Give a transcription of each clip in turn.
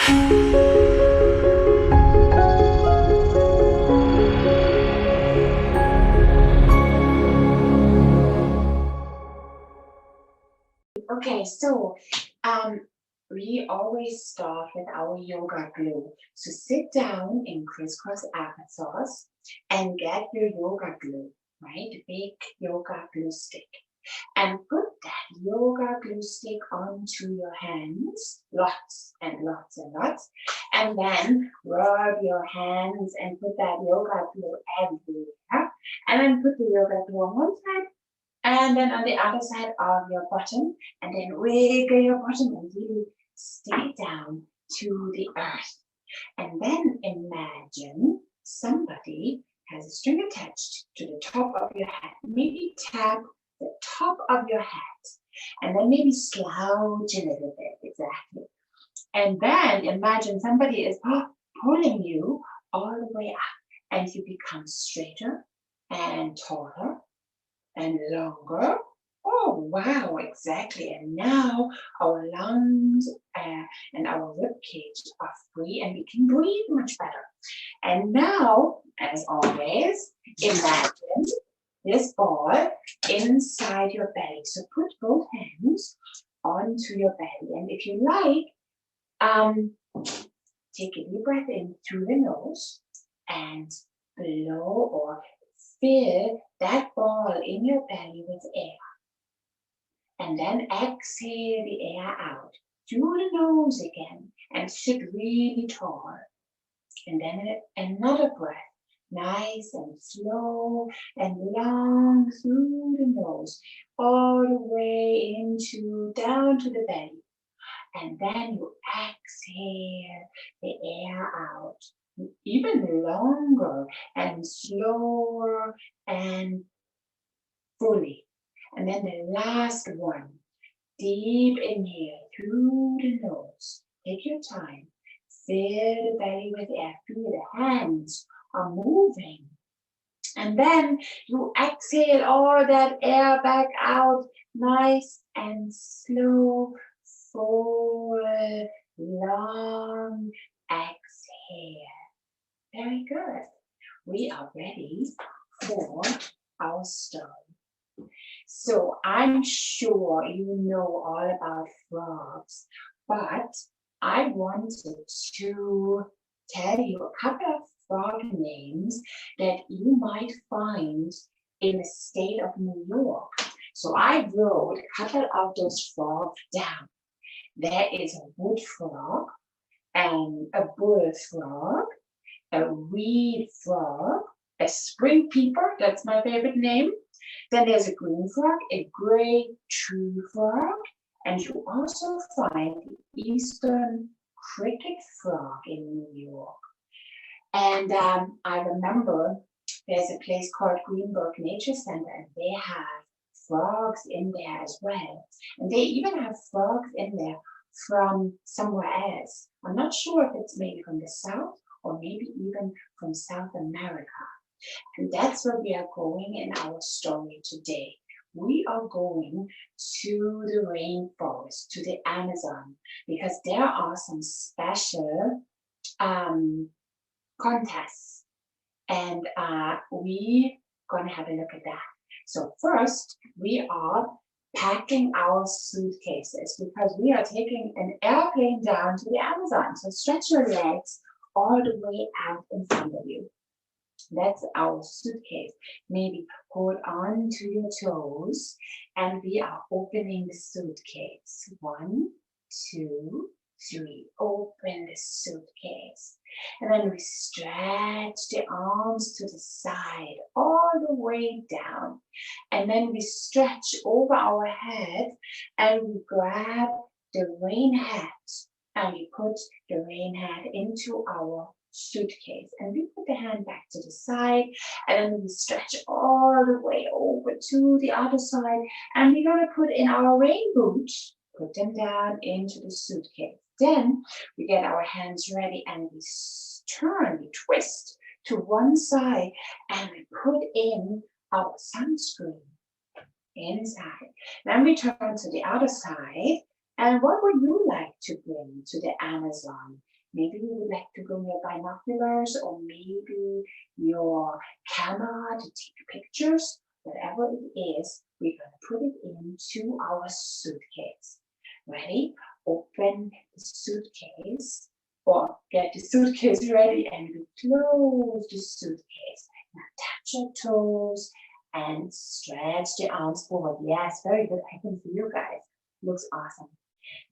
Okay, so we always start with our yoga glue. So sit down in crisscross applesauce and get your yoga glue, right? The big yoga glue stick. And put that yoga glue stick onto your hands, lots and lots and lots. And then rub your hands and put that yoga glue everywhere. And then put the yoga glue on one side and then on the other side of your bottom, and then wiggle your bottom and really stay down to the earth. And then imagine somebody has a string attached to the top of your head. Maybe tap the top of your head, and then maybe slouch a little bit, exactly. And then imagine somebody is pulling you all the way up, and you become straighter and taller and longer. Oh, wow, exactly. And now our lungs and our rib cage are free and we can breathe much better. And now, as always, imagine this ball inside your belly. So put both hands onto your belly. And if you like, take a deep breath in through the nose and blow or fill that ball in your belly with air. And then exhale the air out through the nose again and sit really tall. And then another breath, nice and slow and long through the nose, all the way down to the belly. And then you exhale the air out, even longer and slower and fully. And then the last one, deep inhale through the nose. Take your time. Fill the belly with air. Feel the hands are moving. And then you exhale all that air back out, nice and slow, full, long exhale. Very good. We are ready for our story. So I'm sure you know all about frogs, but I wanted to tell you a couple of frog names that you might find in the state of New York. So I wrote a couple of those frogs down. There is a wood frog and a bullfrog, a reed frog, a spring peeper, that's my favorite name. Then there's a green frog, a gray tree frog, and you also find the eastern cricket frog in New York. And I remember there's a place called Greenberg Nature Center, and they have frogs in there as well. And they even have frogs in there from somewhere else. I'm not sure if it's maybe from the South or maybe even from South America. And that's where we are going in our story today. We are going to the rainforest, to the Amazon, because there are some special contests. And we're going to have a look at that. So first, we are packing our suitcases because we are taking an airplane down to the Amazon. So stretch your legs all the way out in front of you. That's our suitcase. Maybe hold on to your toes and we are opening the suitcase. 1, 2, 3. Open the suitcase. And then we stretch the arms to the side all the way down. And then we stretch over our head and we grab the rain hat and we put the rain hat into our suitcase. And we put the hand back to the side and then we stretch all the way over to the other side. And we're going to put in our rain boots, put them down into the suitcase. Then we get our hands ready and we turn, we twist to one side and we put in our sunscreen inside. Then we turn to the other side And what would you like to bring to the Amazon? Maybe you would like to bring your binoculars or maybe your camera to take pictures. Whatever it is, we're going to put it into our suitcase. Ready? Open the suitcase or get the suitcase ready and we close the suitcase. Now touch your toes and stretch the arms forward. Yes, very good. I can see you guys. Looks awesome.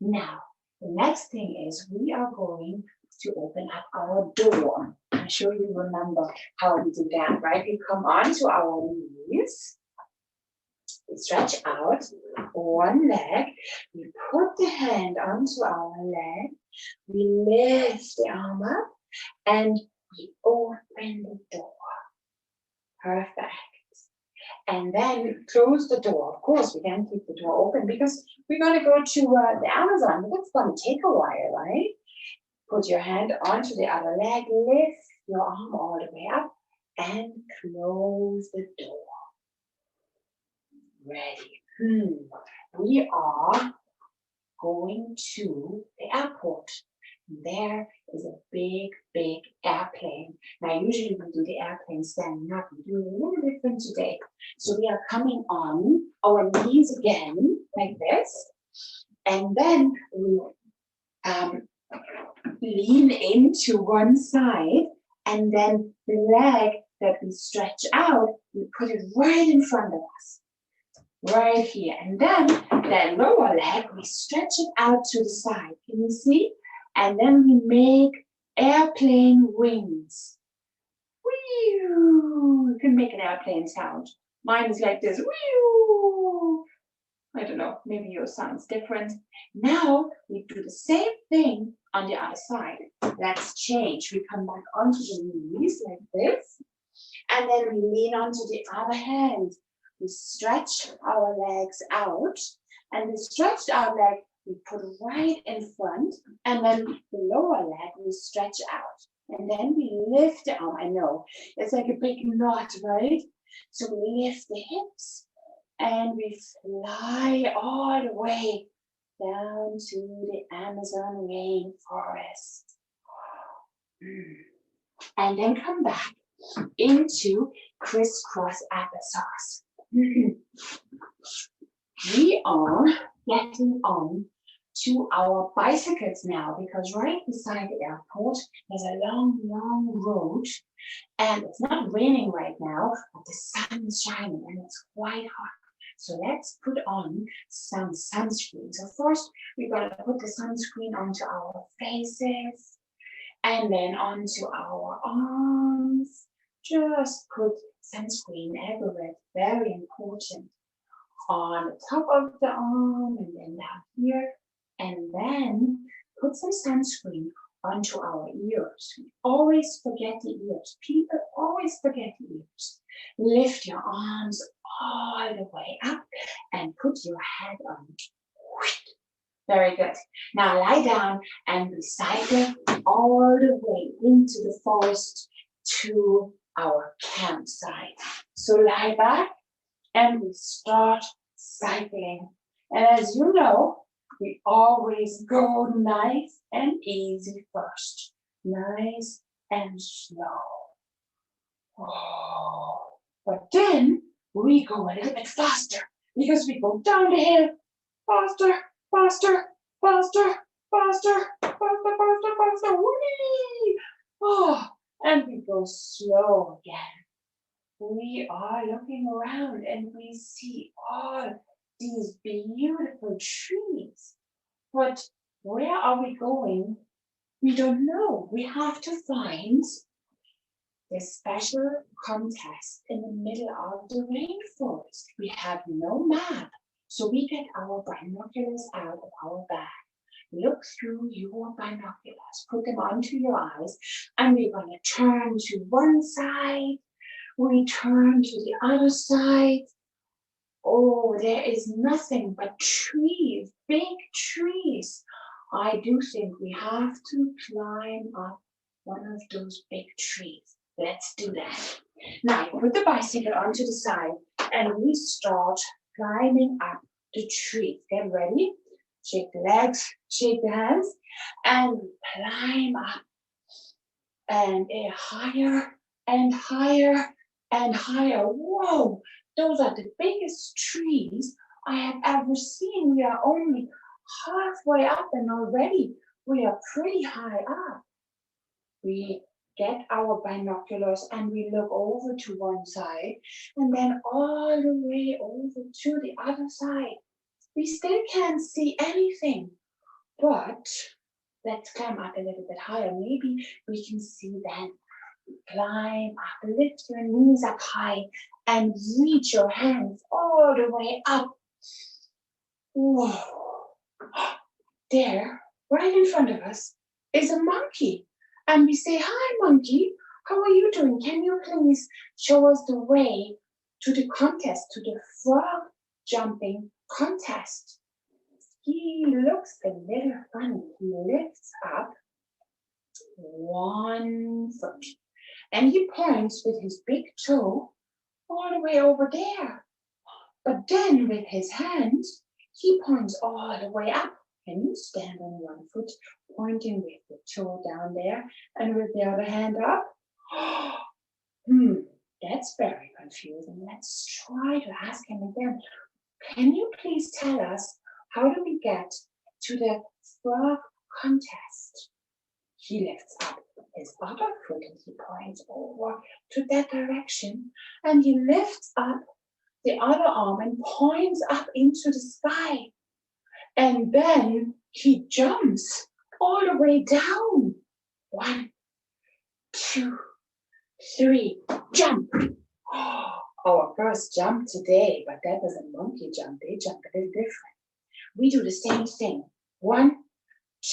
Now, the next thing is we are going to open up our door. I'm sure you remember how we do that, right? We come onto our knees. We stretch out one leg. We put the hand onto our leg. We lift the arm up and we open the door. Perfect. And then close the door. Of course, we can't keep the door open because we're going to go to the Amazon. That's going to take a while, right? Put your hand onto the other leg, lift your arm all the way up, and close the door. Ready. We are going to the airport. There is a big, big airplane. Now, usually we do the airplane standing up. We do it a little different today. So we are coming on our knees again, like this. And then we lean into one side. And then the leg that we stretch out, we put it right in front of us. Right here. And then that lower leg, we stretch it out to the side. Can you see? And then we make airplane wings. Whew. You can make an airplane sound. Mine is like this. Whew. I don't know, maybe yours sounds different. Now we do the same thing on the other side. Let's change. We come back onto the knees like this. And then we lean onto the other hand. We stretch our legs out. And the stretched out leg we put right in front, and then the lower leg we stretch out. And then we lift the arm. I know, it's like a big knot, right? So we lift the hips, and we fly all the way down to the Amazon rainforest. And then come back into crisscross applesauce. We are getting on to our bicycles now because right beside the airport there's a long, long road and it's not raining right now, but the sun is shining and it's quite hot. So let's put on some sunscreen. So first we're going to put the sunscreen onto our faces and then onto our arms. Just put sunscreen everywhere. It's very important. On the top of the arm and then down here. And then put some sunscreen onto our ears. We always forget the ears. People always forget the ears. Lift your arms all the way up and put your head on. Very good. Now lie down and we cycle all the way into the forest to our campsite. So lie back and we start cycling. And as you know, we always go nice and easy first. Nice and slow. Oh. But then we go a little bit faster because we go down the hill faster, faster, faster, faster, faster, faster, faster. Whee! Oh, and we go slow again. We are looking around and we see all these beautiful trees. But where are we going? We don't know. We have to find the special contest in the middle of the rainforest. We have no map. So we get our binoculars out of our bag. Look through your binoculars. Put them onto your eyes. And we're going to turn to one side. We turn to the other side. Oh, there is nothing but trees, big trees. I do think we have to climb up one of those big trees. Let's do that. Now, put the bicycle onto the side and we start climbing up the tree. Get ready. shake the legs, shake the hands, and climb up. And higher and higher and higher. Whoa, those are the biggest trees I have ever seen. We are only halfway up and already we are pretty high up. We get our binoculars and we look over to one side and then all the way over to the other side. We still can't see anything, but let's climb up a little bit higher. Maybe we can see then. Climb up, lift your knees up high and reach your hands all the way up. Whoa. There, right in front of us, is a monkey. And we say, hi, monkey. How are you doing? Can you please show us the way to the contest, to the frog jumping contest? He looks a little funny. He lifts up one foot and he points with his big toe all the way over there. But then with his hand, he points all the way up. Can you stand on one foot, pointing with the toe down there and with the other hand up? That's very confusing. Let's try to ask him again. Can you please tell us how do we get to the frog contest? He lifts up his other foot and he points over to that direction and he lifts up the other arm and points up into the sky. And then he jumps all the way down. 1, 2, 3, jump. Our first jump today, but that was a monkey jump. They jump a little different. We do the same thing. 1,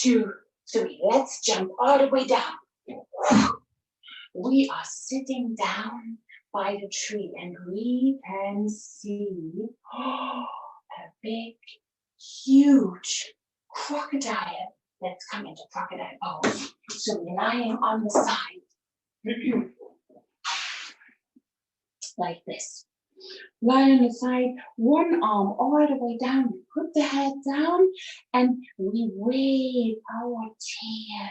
2, 3. Let's jump all the way down. We are sitting down by the tree and we can see a big, huge crocodile. Let's come into crocodile pose. So lying on the side, like this. Lie on the side, one arm all the way down. We put the head down and we wave our tail.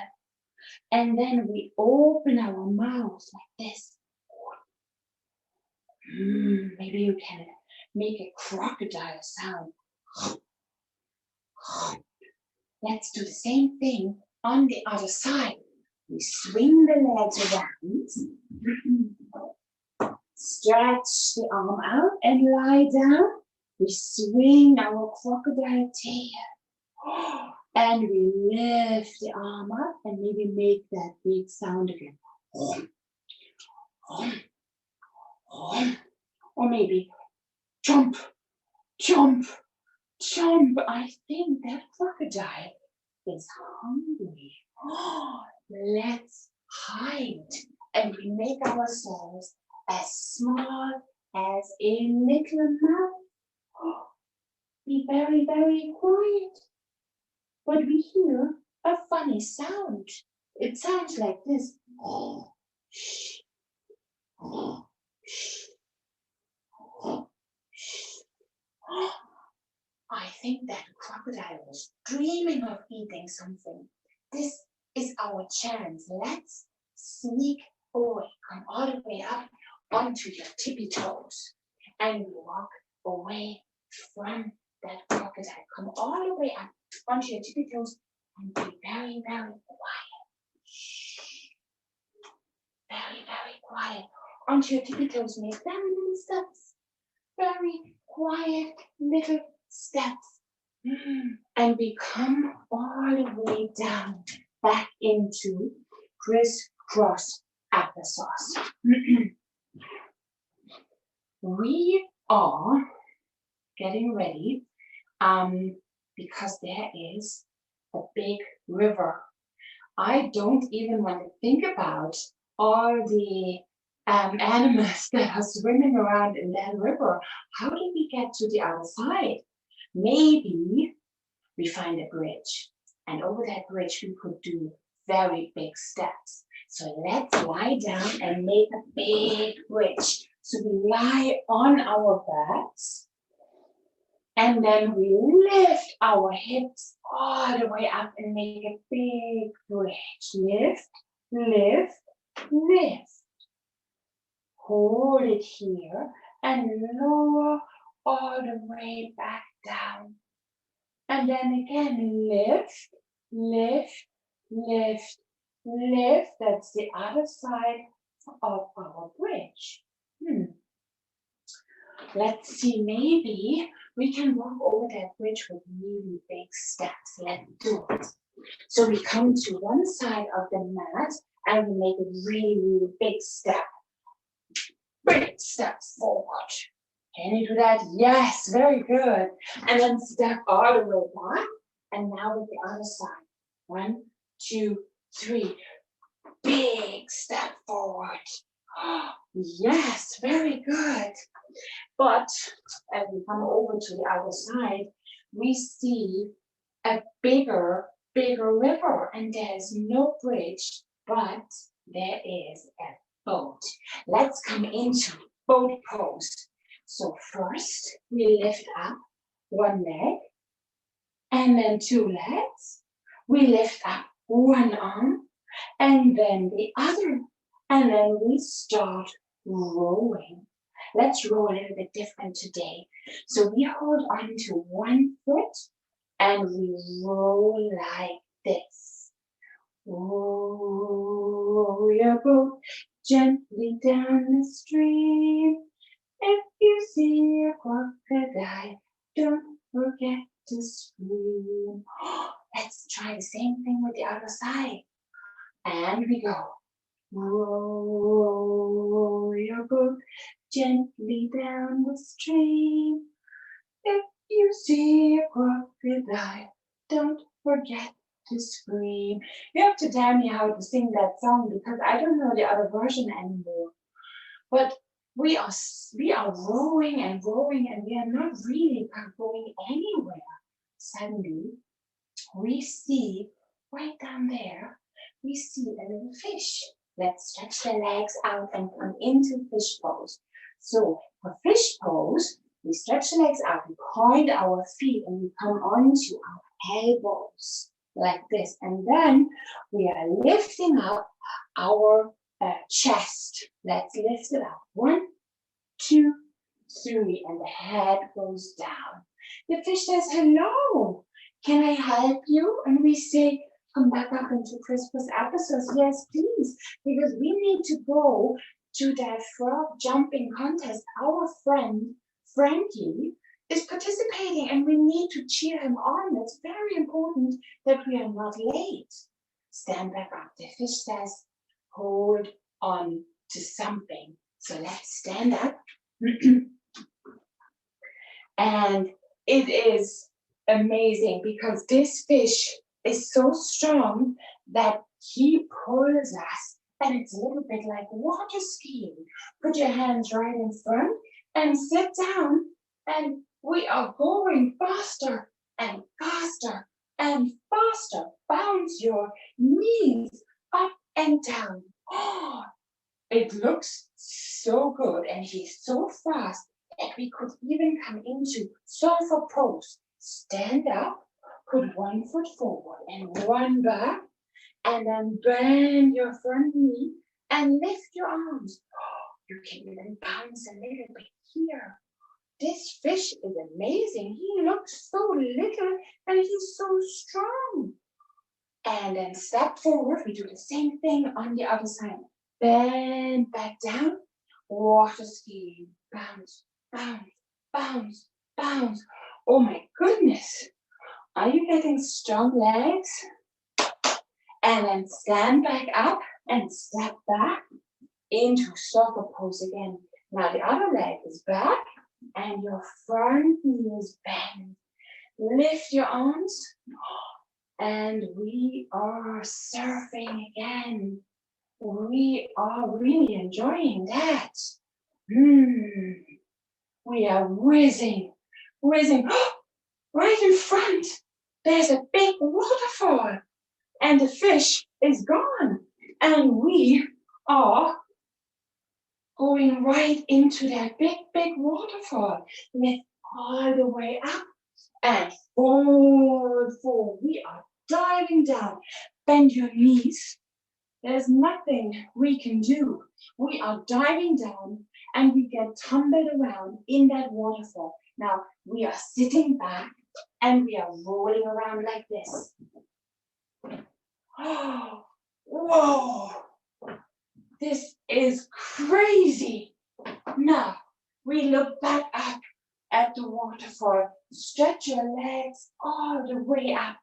And then we open our mouth like this. Maybe you can make a crocodile sound. Let's do the same thing on the other side. We swing the legs around, stretch the arm out and lie down. We swing our crocodile tail and we lift the arm up and maybe make that big sound again. Or maybe jump, jump, jump. I think that crocodile is hungry. Let's hide and we make ourselves as small as a little mouse. Be very, very quiet. But we hear a funny sound. It sounds like this. I think that crocodile was dreaming of eating something. This is our chance. Let's sneak away. Come all the way up onto your tippy toes and walk away from that crocodile. Come all the way up onto your tippy toes and be very, very quiet. Very, very quiet. Onto your tippy toes, make very little steps. Very quiet little steps. And we come all the way down back into crisscross applesauce. We are getting ready because there is a big river. I don't even want to think about all the animals that are swimming around in that river. How do we get to the other side? Maybe we find a bridge, and over that bridge we could do very big steps. So let's lie down and make a big bridge. So we lie on our backs And then we lift our hips all the way up and make a big bridge. Lift, lift, lift. Hold it here and lower all the way back down. And then again, lift, lift, lift, lift. That's the other side of our bridge. Let's see, maybe we can walk over that bridge with really big steps. Let's do it. So we come to one side of the mat and we make a really, really big step. Big step forward. Can you do that? Yes, very good. And then step all the way back. And now with the other side. 1, 2, 3. Big step forward. Yes, very good. But as we come over to the other side, we see a bigger river, and there's no bridge, but there is a boat. Let's come into boat pose. So first, we lift up one leg, and then 2 legs. We lift up one arm, and then the other, and then we start rowing. Let's row a little bit different today. So we hold on to one foot and we row like this. Row your boat gently down the stream. If you see a crocodile, don't forget to scream. Let's try the same thing with the other side. And we go. Row your boat gently down the stream. If you see a crocodile, don't forget to scream. You have to tell me how to sing that song because I don't know the other version anymore. But we are rowing and rowing and we are not really going anywhere. Suddenly, we see right down there, we see a little fish. Let's stretch the legs out and come into fish pose. So for fish pose, we stretch the legs out, we point our feet and we come onto our elbows like this. And then we are lifting up our chest. Let's lift it up. 1, 2, 3, and the head goes down. The fish says, hello, can I help you? And we say, come back up into Christmas episodes. Yes, please, because we need to go to that frog jumping contest. Our friend, Frankie, is participating and we need to cheer him on. It's very important that we are not late. Stand back up. The fish says, hold on to something. So let's stand up. And it is amazing because this fish is so strong that he pulls us, and it's a little bit like water skiing. Put your hands right in front and sit down, and we are going faster and faster and faster. Bounce your knees up and down. Oh, it looks so good, and he's so fast that we could even come into surfer pose. Stand up, put one foot forward and one back, and then bend your front knee and lift your arms. You can even bounce a little bit here. This fish is amazing. He looks so little and he's so strong. And then step forward. We do the same thing on the other side. Bend back down. Water skiing. Bounce, bounce, bounce, bounce. Oh my goodness. Are you getting strong legs? And then stand back up and step back into surfer pose again. Now the other leg is back and your front knee is bent. Lift your arms and we are surfing again. We are really enjoying that. We are whizzing. Right in front. There's a big waterfall and the fish is gone. And we are going right into that big waterfall. Lift all the way up and forward, forward. We are diving down. Bend your knees. There's nothing we can do. We are diving down and we get tumbled around in that waterfall. Now we are sitting back and we are rolling around like this. Oh, whoa, this is crazy. Now we look back up at the waterfall. Stretch your legs all the way up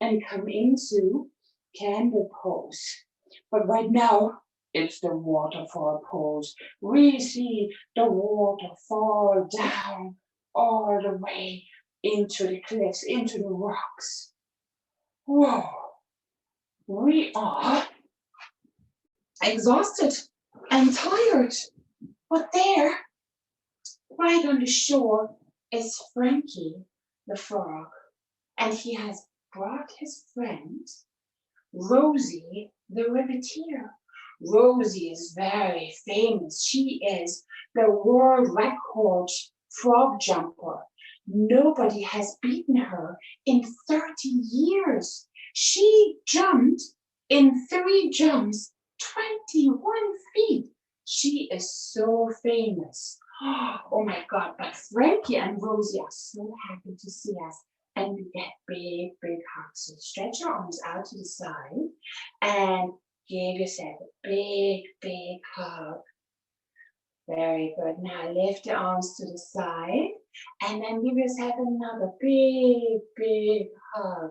and come into candle pose. But right now, it's the waterfall pose. We see the water fall down all the way into the cliffs, into the rocks. Whoa, we are exhausted and tired. But there, right on the shore, is Frankie the Frog. And he has brought his friend, Rosie the Ribbeteer. Rosie is very famous. She is the world record frog jumper. Nobody has beaten her in 30 years. She jumped in 3 jumps, 21 feet. She is so famous. Oh my God, but Frankie and Rosie are so happy to see us. And we get big, big hugs. So stretch your arms out to the side and give yourself a big, big hug. Very good. Now lift the arms to the side and then give yourself another big, big hug.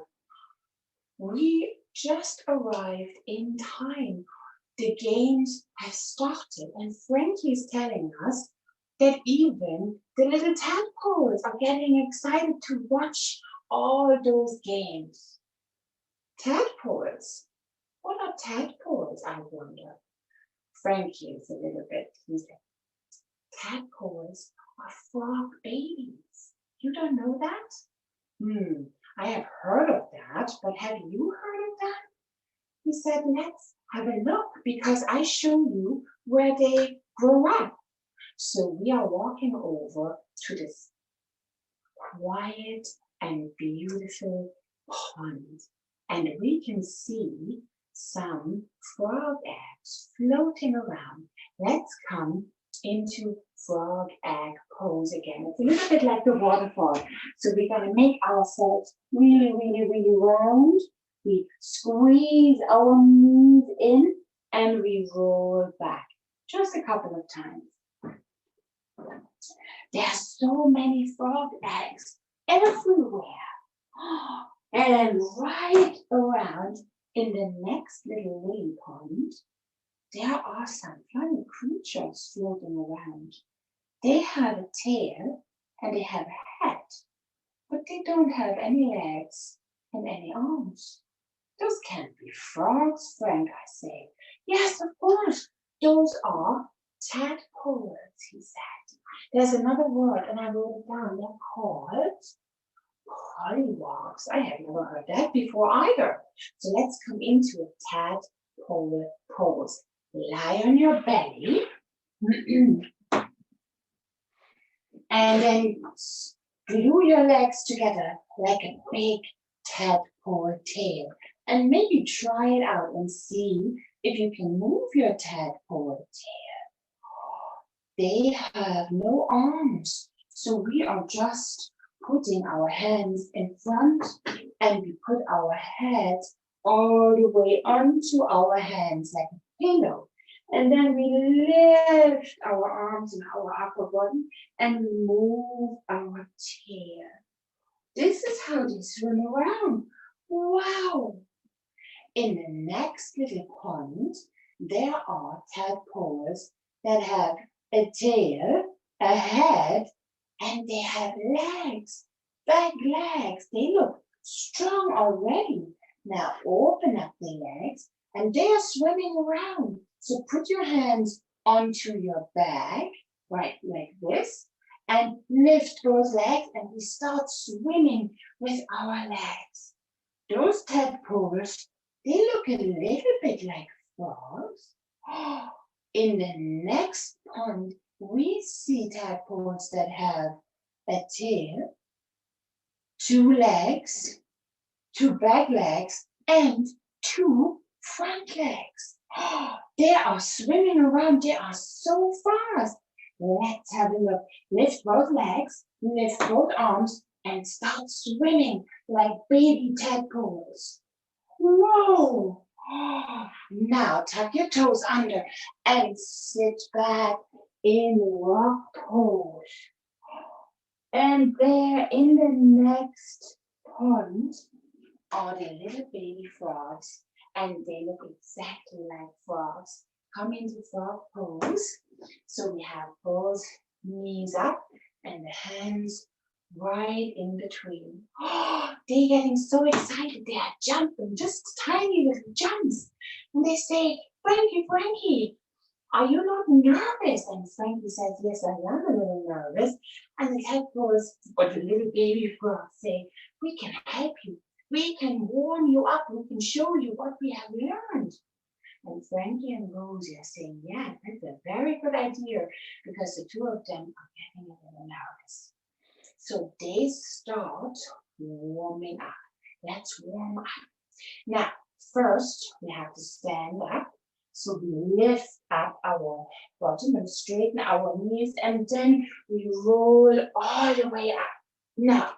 We just arrived in time. The games have started and Frankie is telling us that even the little tadpoles are getting excited to watch all those games. Tadpoles? What are tadpoles, I wonder? Frankie is a little bit, he's like, tadpoles are frog babies. You don't know that? I have heard of that, but have you heard of that? He said, let's have a look because I show you where they grow up. So we are walking over to this quiet and beautiful pond. And we can see some frog eggs floating around. Let's come into frog egg pose again. It's a little bit like the waterfall. So we're going to make ourselves really, really, really round. We squeeze our knees in and we roll back. Just a couple of times. There are so many frog eggs everywhere. And right around in the next little lily pond, there are some funny creatures floating around. They have a tail and they have a head, but they don't have any legs and any arms. Those can't be frogs, Frank, I say. Yes, of course, those are tadpoles, he said. There's another word, and I wrote it down. They're called pollywogs. I have never heard that before either. So let's come into a tadpole pose. Lie on your belly. And then glue your legs together like a big tadpole tail. And maybe try it out and see if you can move your tadpole tail. They have no arms, so we are just putting our hands in front and we put our heads all the way onto our hands like a pillow. And then we lift our arms and our upper body and we move our tail. This is how they swim around. Wow! In the next little pond, there are tadpoles that have a tail, a head, and they have legs, big legs. They look strong already. Now open up the legs and they are swimming around. So put your hands onto your back, right, like this, and lift those legs and we start swimming with our legs. Those tadpoles, they look a little bit like frogs. In the next pond, we see tadpoles that have a tail, 2 legs, 2 back legs, and 2 front legs. They are swimming around. They are so fast. Let's have a look. Lift both legs, lift both arms, and start swimming like baby tadpoles. Whoa! Now tuck your toes under and sit back in rock pose. And there in the next pond are the little baby frogs, and they look exactly like frogs. Come into frog pose. So we have both knees up and the hands right in between. They're getting so excited. They are jumping, just tiny little jumps. And they say, Frankie, Frankie, are you not nervous? And Frankie says, yes, I am a little nervous. And the tadpoles, or the little baby frogs say, we can help you. We can warm you up. We can show you what we have learned. And Frankie and Rosie are saying, yeah, that's a very good idea, because the two of them are getting a little nervous. So they start warming up. Let's warm up. Now, first, we have to stand up. So we lift up our bottom and straighten our knees, and then we roll all the way up. Now,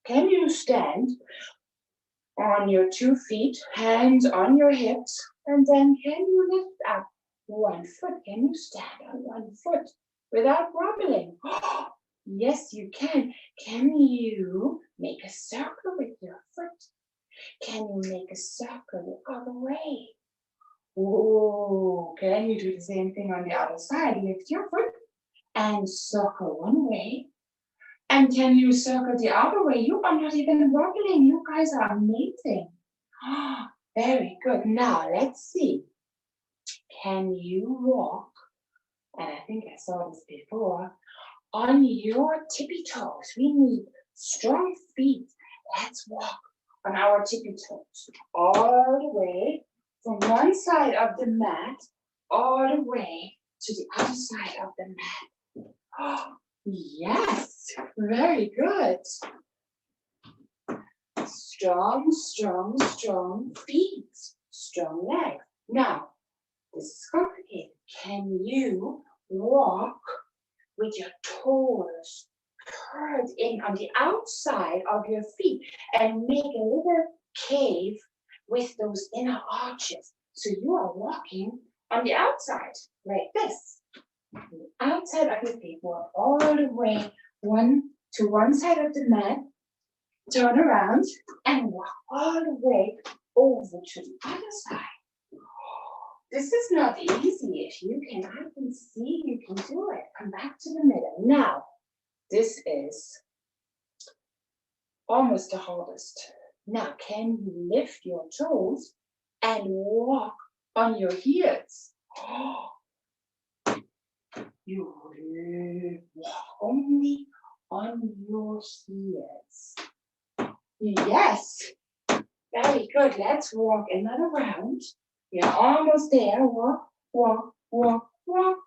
can you stand on your 2 feet, hands on your hips, and then can you lift up 1 foot? Can you stand on 1 foot without wobbling? Yes, you can. Can you make a circle with your foot? Can you make a circle the other way? Oh, can you do the same thing on the other side? Lift your foot and circle one way. And can you circle the other way? You are not even wobbling. You guys are amazing. Very good. Now, let's see. Can you walk? And I think I saw this before. On your tippy toes. We need strong feet. Let's walk on our tippy toes. All the way from one side of the mat, all the way to the other side of the mat. Yes, very good. Strong, strong, strong feet, strong legs. Now, this is complicated. Can you walk with your toes curled in on the outside of your feet and make a little cave with those inner arches? So you are walking on the outside like this. The outside of your feet, walk all the way to one side of the mat, turn around and walk all the way over to the other side. This is not easy. If you can, I can see you can do it. Come back to the middle. Now, this is almost the hardest. Now, can you lift your toes and walk on your heels? You walk only on your heels. Yes, very good. Let's walk another round. We are almost there. Walk, walk, walk, walk.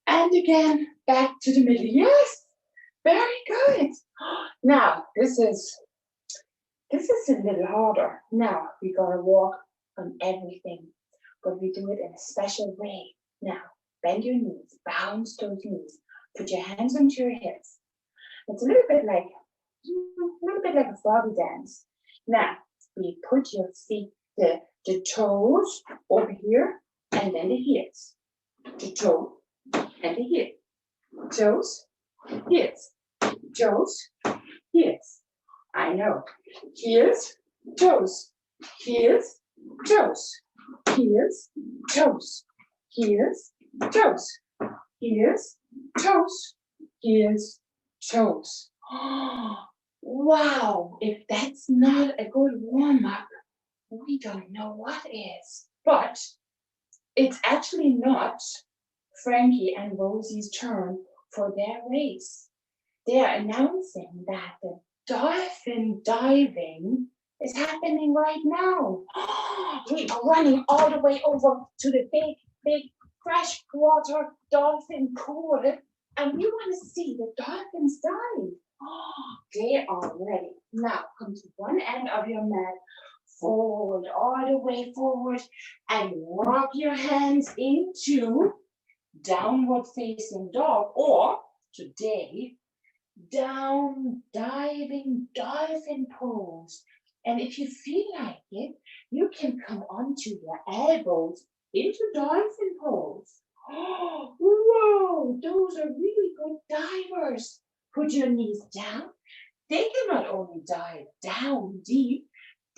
And again, back to the middle. Yes, very good. Now, this is a little harder. Now, we gotta walk on everything, but we do it in a special way. Now, bend your knees, bounce those knees, put your hands onto your hips. It's a little bit like a froggy dance. Now, we put your feet, the toes over here, and then the heels. The toe and the heel. Toes, heels. Toes, heels. I know. Heels, toes. Heels, toes. Heels, toes. Heels, toes. Heels, toes. Heels, toes. Wow, if that's not a good warm-up, we don't know what is. But it's actually not Frankie and Rosie's turn for their race. They are announcing that the dolphin diving is happening right now. We are running all the way over to the big freshwater dolphin pool, and we want to see the dolphins dive. They are ready. Now come to one end of your mat, forward, all the way forward, and rock your hands into downward facing dog, or today, down diving dolphin pose. And if you feel like it, you can come onto your elbows into dolphin pose. Oh, whoa, those are really good divers. Put your knees down. They can not only dive down deep,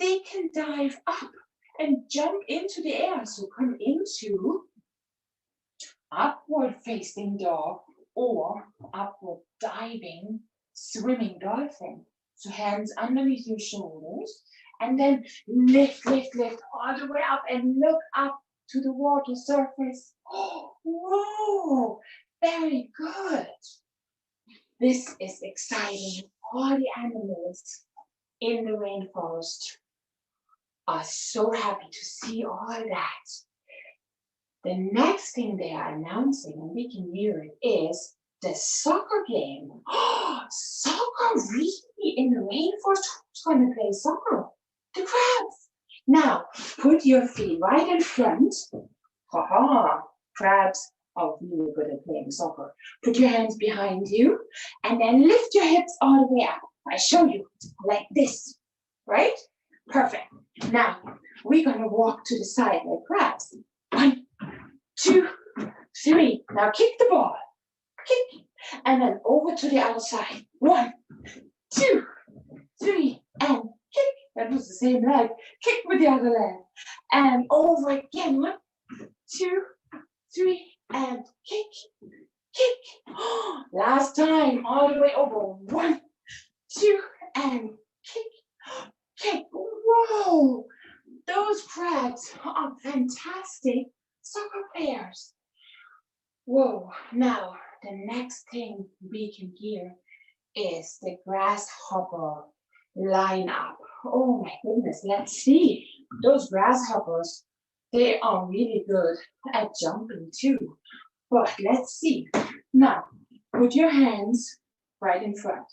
they can dive up and jump into the air. So come into upward facing dog or upward diving swimming dolphin. So hands underneath your shoulders and then lift, lift, lift all the way up and look up to the water surface. Oh, whoa, very good. This is exciting. All the animals in the rainforest are so happy to see all that. The next thing they are announcing, and we can hear it, is the soccer game. Oh, soccer really in the rainforest? Who's going to play soccer? The crabs. Now, put your feet right in front. Ha-ha, crabs are really good at playing soccer. Put your hands behind you and then lift your hips all the way up. I show you like this, right? Perfect. Now, we're going to walk to the side like crabs. 1, 2, 3. Now kick the ball. Kick. And then over to the other side. 1, 2, 3. And kick. That was the same leg. Kick with the other leg. And over again. 1, 2, 3. And kick. Kick. Last time. All the way over. 1, 2. And kick. Kick. Whoa. Those crabs are fantastic soccer players. Whoa, now the next thing we can hear is the Grasshopper Lineup. Oh my goodness, let's see. Those grasshoppers, they are really good at jumping too. But let's see. Now, put your hands right in front.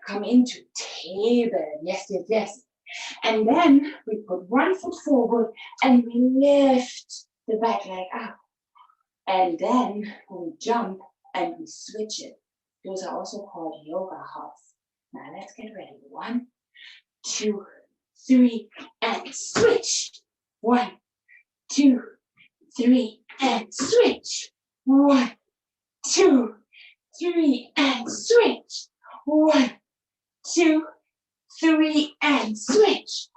Come into table. Yes, yes, yes. And then we put one foot forward and we lift the back leg up. And then we jump and we switch it. Those are also called yoga hops. Now let's get ready. 1, 2, 3, and switch. 1, 2, 3, and switch. 1, 2, 3, and switch. 1, 2, 3, and switch.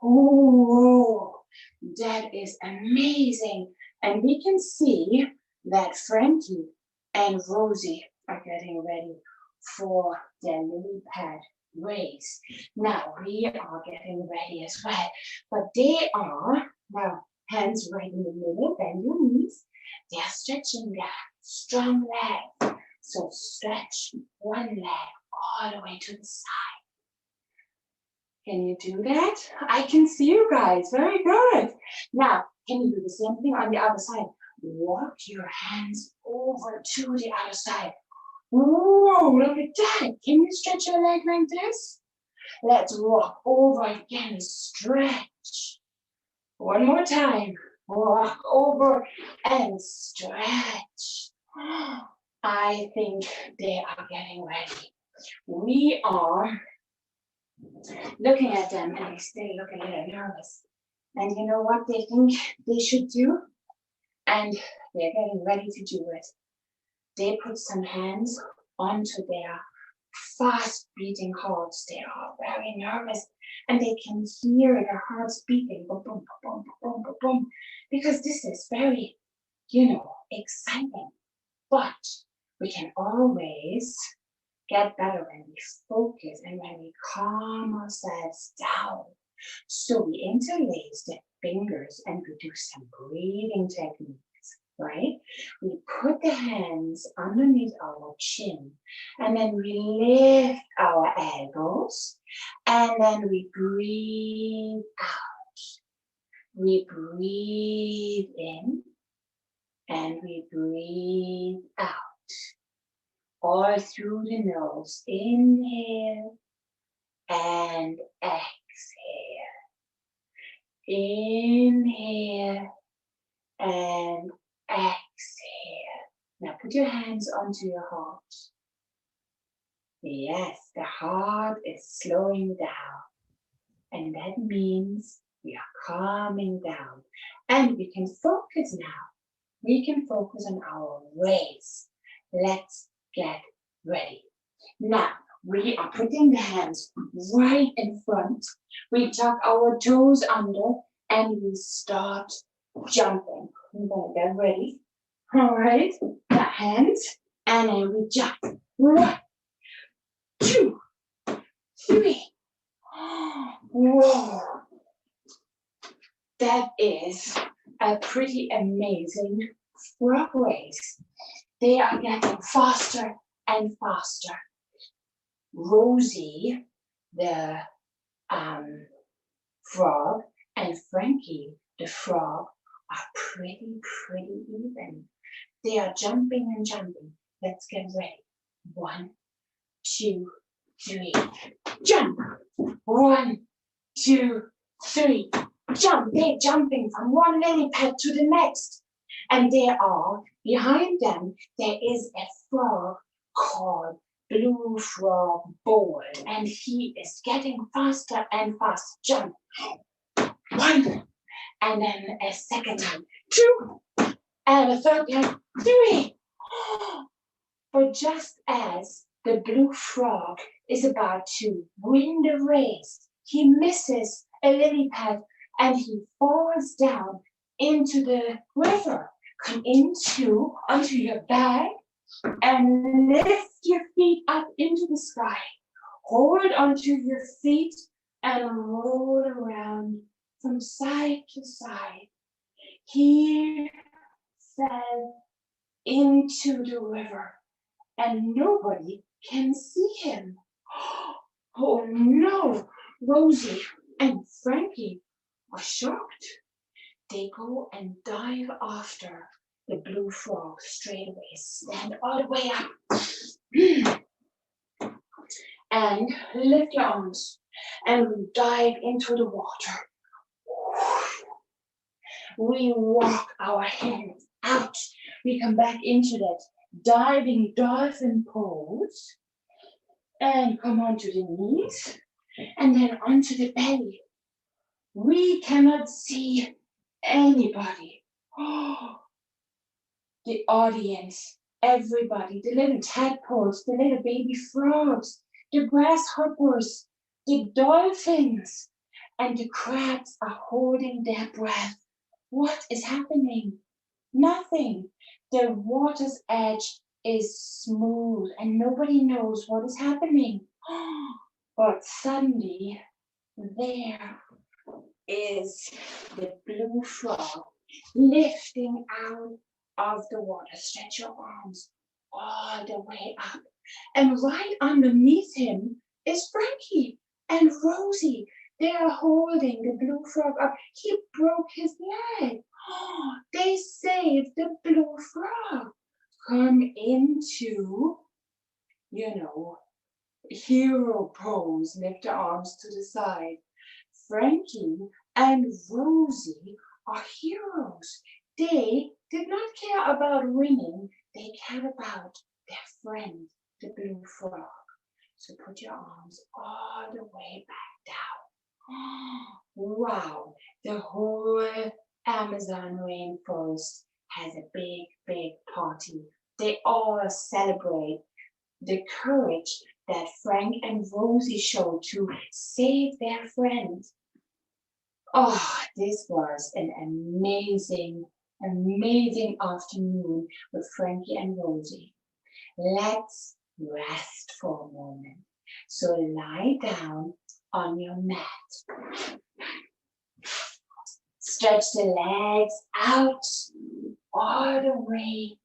Oh, that is amazing. And we can see that Frankie and Rosie are getting ready for their lily pad race. Now we are getting ready as well. But they are, now hands right in the middle, bend your knees. They are stretching their strong legs. So stretch one leg all the way to the side. Can you do that? I can see you guys. Very good. Now, can you do the same thing on the other side? Walk your hands over to the other side. Whoa, look at that. Can you stretch your leg like this? Let's walk over again. Stretch. One more time. Walk over and stretch. I think they are getting ready. We are looking at them and they still look a little nervous. And you know what they think they should do? And they're getting ready to do it. They put some hands onto their fast beating hearts. They are very nervous and they can hear their hearts beating, boom, boom, boom, boom, boom, boom, because this is very, exciting. But we can always get better when we focus and when we calm ourselves down. So we interlace the fingers and we do some breathing techniques, right? We put the hands underneath our chin and then we lift our elbows and then we breathe out. We breathe in and we breathe out. all through the nose. Inhale and exhale. Inhale and exhale. Now put your hands onto your heart. Yes, the heart is slowing down. And that means we are calming down. And we can focus now. We can focus on our raise. Let's get ready. Now, we are putting the hands right in front. We tuck our toes under and we start jumping. We're going to get ready. All right, the hands, and then we jump. 1, 2, 3. Whoa. That is a pretty amazing frog race. They are getting faster and faster. Rosie, the frog, and Frankie, the frog, are pretty even. They are jumping and jumping. Let's get ready. 1, 2, 3. Jump. 1, 2, 3. Jump. They're jumping from one lily pad to the next. And there are, behind them, there is a frog called Blue Frog Bold. And he is getting faster and faster. Jump. 1. And then a second time. 2. And a third time. 3. But just as the blue frog is about to win the race, he misses a lily pad and he falls down into the river. Come onto your back and lift your feet up into the sky. Hold onto your feet and roll around from side to side. He fell into the river and nobody can see him. Oh no! Rosie and Frankie are shocked. They go and dive after the blue frog straight away. Stand all the way up. And lift your arms and we dive into the water. We walk our hands out. We come back into that diving dolphin pose and come onto the knees and then onto the belly. We cannot see anybody. The audience, everybody, the little tadpoles, the little baby frogs, the grasshoppers, the dolphins, and the crabs are holding their breath. What is happening? Nothing. The water's edge is smooth and nobody knows what is happening. But suddenly, there is the blue frog lifting out of the water. Stretch your arms all the way up. And right underneath him is Frankie and Rosie. They are holding the blue frog up. He broke his leg. They saved the blue frog. Come into, hero pose. Lift the arms to the side. Frankie and Rosie are heroes. They did not care about winning. They cared about their friend, the blue frog. So put your arms all the way back down. Wow, the whole Amazon rainforest has a big party. They all celebrate the courage that Frank and Rosie showed to save their friend. Oh, this was an amazing afternoon with Frankie and Rosie. Let's rest for a moment. So lie down on your mat. Stretch the legs out all the way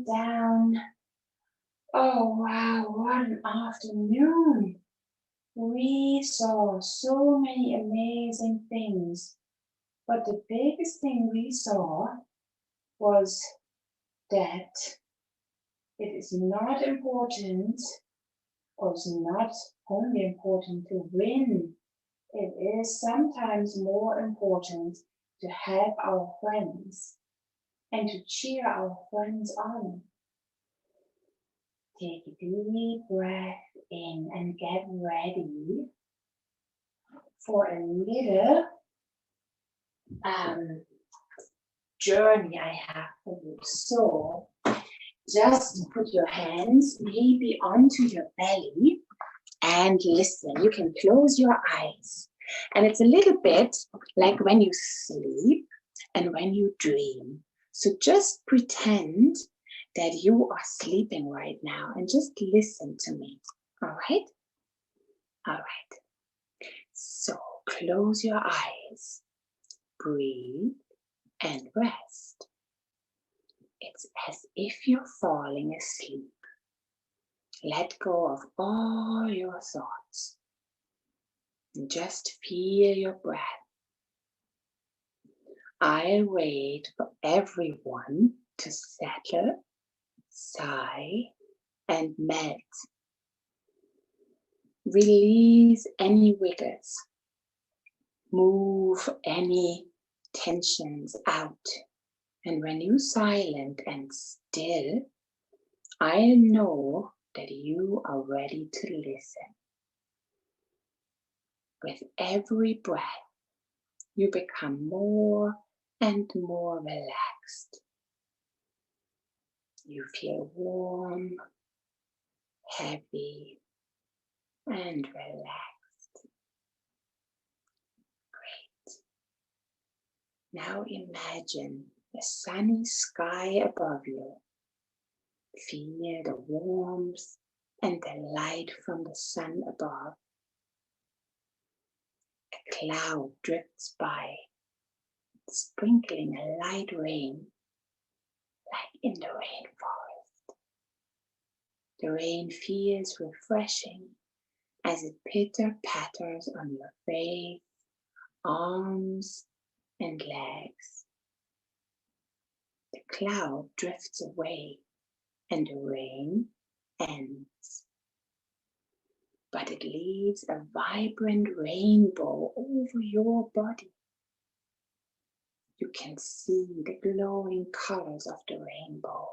down. Oh wow, what an afternoon. We saw so many amazing things, but the biggest thing we saw was that It is not important, or it's not only important to win. It is sometimes more important to help our friends and to cheer our friends on. Take a deep breath in and get ready for a little journey I have for you. So just put your hands maybe onto your belly and listen. You can close your eyes. And it's a little bit like when you sleep and when you dream. So just pretend that you are sleeping right now and just listen to me. All right? All right. So close your eyes, breathe, and rest. It's as if you're falling asleep. Let go of all your thoughts and just feel your breath. I'll wait for everyone to settle, sigh, and melt. Release any wiggles. Move any tensions out. And when you're silent and still, I know that you are ready to listen. With every breath, you become more and more relaxed. You feel warm, heavy, and relaxed. Great. Now imagine a sunny sky above you. Feel the warmth and the light from the sun above. A cloud drifts by, sprinkling a light rain, like in the rainforest. The rain feels refreshing as it pitter-patters on your face, arms, and legs. The cloud drifts away and the rain ends. But it leaves a vibrant rainbow over your body. You can see the glowing colors of the rainbow.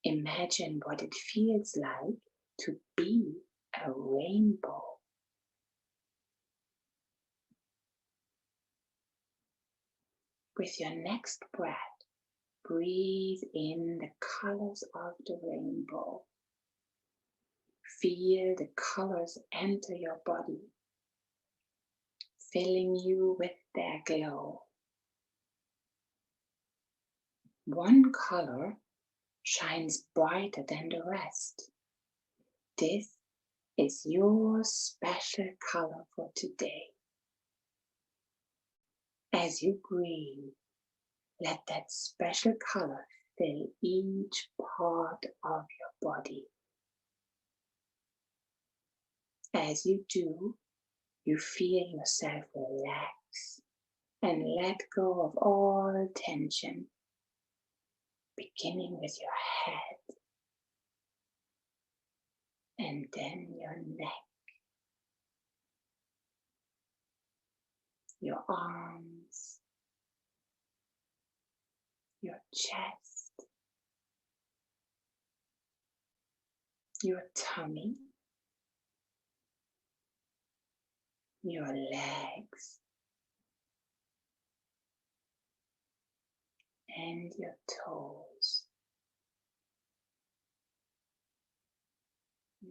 Imagine what it feels like to be a rainbow. With your next breath, breathe in the colors of the rainbow. Feel the colors enter your body, filling you with their glow. One color shines brighter than the rest. This is your special color for today. As you breathe, let that special color fill each part of your body. As you do, you feel yourself relax and let go of all tension, beginning with your head and then your neck, your arms, your chest, your tummy, your legs, and your toes.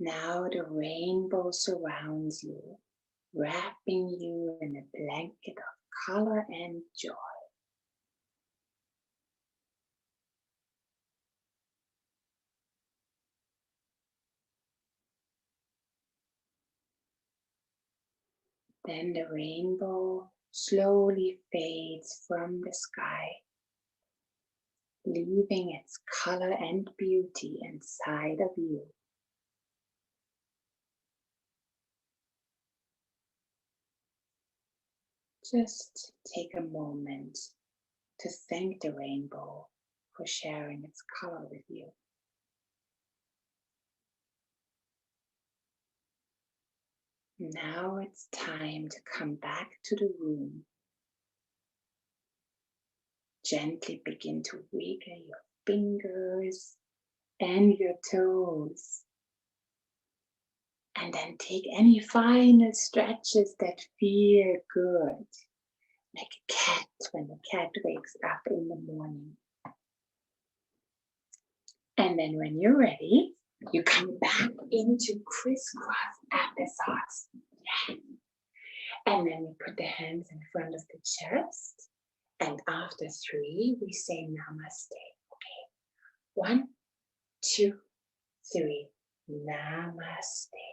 Now the rainbow surrounds you, wrapping you in a blanket of color and joy. Then the rainbow slowly fades from the sky, leaving its color and beauty inside of you. Just take a moment to thank the rainbow for sharing its color with you. Now it's time to come back to the room. Gently begin to wiggle your fingers and your toes. And then take any final stretches that feel good. Like a cat when the cat wakes up in the morning. And then when you're ready, you come back into crisscross applesauce. Yeah. And then we put the hands in front of the chest. And after 3, we say namaste. Okay. 1, 2, 3. Namaste.